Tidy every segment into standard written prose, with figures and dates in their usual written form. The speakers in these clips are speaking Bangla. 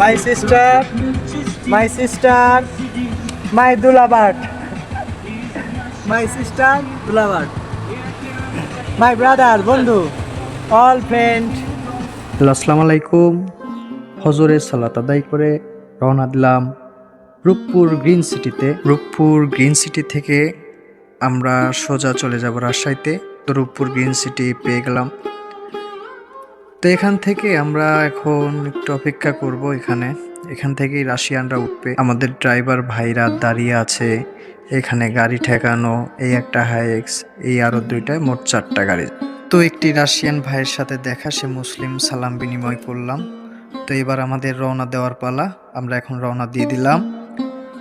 my sister, my Dulabart, my sister Dulabart, my brother, বন্ধু, all friend. আসসালামু আলাইকুম। হজরের সালাত আদায় করে রওনা দিলাম রূপপুর গ্রিন সিটিতে। রূপপুর গ্রিন সিটি থেকে আমরা সোজা চলে যাব রাজশাহীতে। তো রূপপুর গ্রিন সিটি পেয়ে গেলাম। তো এখান থেকে আমরা এখন একটু অপেক্ষা করব। এখান থেকেই রাশিয়ানরা উঠবে। আমাদের ড্রাইভার ভাইরা দাঁড়িয়ে আছে। এখানে গাড়ি ঠেকানো, এই একটা হাইএক্স, এই আরো দুইটায়, মোট 4টা গাড়ি। তো একটি রাশিয়ান ভাইয়ের সাথে দেখা, সে মুসলিম, সালাম বিনিময় করলাম। তো এবার আমাদের রওনা দেওয়ার পালা। আমরা এখন রওনা দিয়ে দিলাম।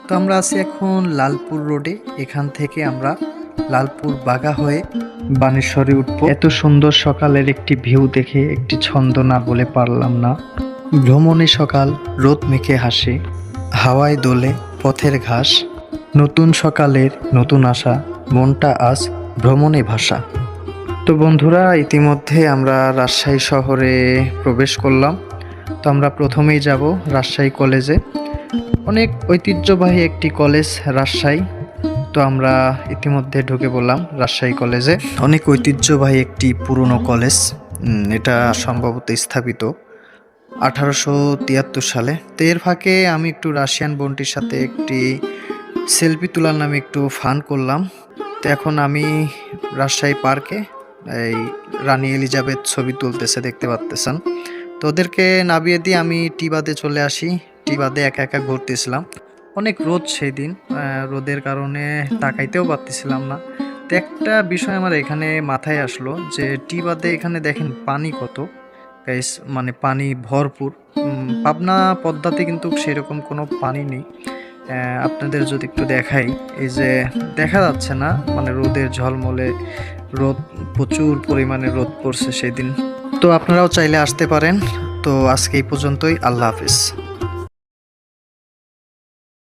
তো আমরা আছি এখন লালপুর রোডে। এখান থেকে আমরা লালপুর বাগা হয়ে বানেশ্বরে উঠবো। এত সুন্দর সকালের একটি ভিউ দেখে একটি ছন্দ না বলে পারলাম না। ভ্রমণে সকাল, রোদ মেখে হাসে, হাওয়ায় দোলে পথের ঘাস, নতুন সকালের নতুন আশা, মনটা আজ ভ্রমণে ভাসা। তো বন্ধুরা, ইতিমধ্যে আমরা রাজশাহী শহরে প্রবেশ করলাম। তো আমরা প্রথমেই যাব রাজশাহী কলেজে। অনেক ঐতিহ্যবাহী একটি কলেজ রাজশাহী। তো আমরা ইতিমধ্যে ঢুকে পড়লাম রাজশাহী কলেজে। অনেক ঐতিহ্যবাহী একটি পুরনো কলেজ। এটা সম্ভবত স্থাপিত 1873 সালে। তো এর ফাঁকে আমি একটু রাশিয়ান বোনটির সাথে একটি সেলফি তোলার নামে একটু ফান করলাম। তো এখন আমি রাজশাহী পার্কে এই রানী এলিজাবেথ ছবি তুলতেছে, দেখতে পাচ্ছেন। তো ওদেরকে নামিয়ে দিয়ে আমি টিবাদে চলে আসি। টিবাদে একা একা ঘুরতেছিলাম। অনেক রোদ সেই দিন, রোদের কারণে তাকাইতেও পারতেছিলাম না। তো একটা বিষয় আমার এখানে মাথায় আসলো যে টিবাদে এখানে দেখেন পানি কত গাইস, মানে পানি ভরপুর। পাবনা পদ্মাতে কিন্তু সেরকম কোনো পানি নেই। আপনাদের যদি একটু দেখাই, এই যে দেখা যাচ্ছে না, মানে রোদের ঝলমলে রোদ, প্রচুর পরিমাণে রোদ পড়ছে সেদিন। তো আপনারাও চাইলে আসতে পারেন। তো আজকে এই পর্যন্তই, আল্লাহ হাফিজ।